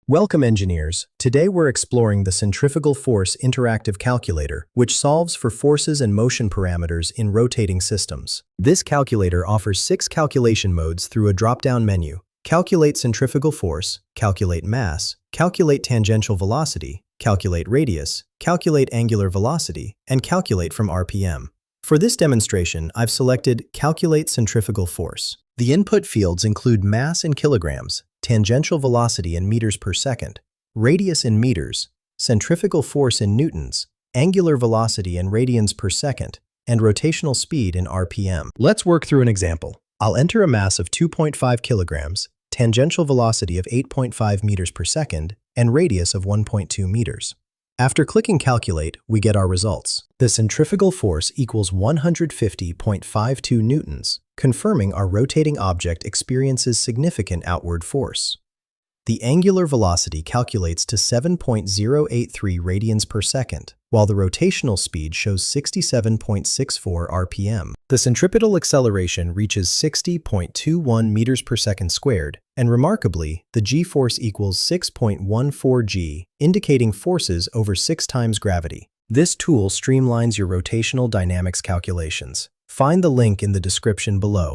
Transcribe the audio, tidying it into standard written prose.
Welcome, engineers. Today we're exploring the Centrifugal Force Interactive Calculator, which solves for forces and motion parameters in rotating systems. This calculator offers 6 calculation modes through a drop-down menu: calculate centrifugal force, calculate mass, calculate tangential velocity, calculate radius, calculate angular velocity, and calculate from RPM. For this demonstration, I've selected Calculate Centrifugal Force. The input fields include mass in kilograms, tangential velocity in meters per second, radius in meters, centrifugal force in newtons, angular velocity in radians per second, and rotational speed in RPM. Let's work through an example. I'll enter a mass of 2.5 kilograms, tangential velocity of 8.5 meters per second, and radius of 1.2 meters. After clicking Calculate, we get our results. The centrifugal force equals 150.52 newtons, confirming our rotating object experiences significant outward force. The angular velocity calculates to 7.083 radians per second, while the rotational speed shows 67.64 RPM. The centripetal acceleration reaches 60.21 meters per second squared, and remarkably, the g-force equals 6.14 g, indicating forces over 6 times gravity. This tool streamlines your rotational dynamics calculations. Find the link in the description below.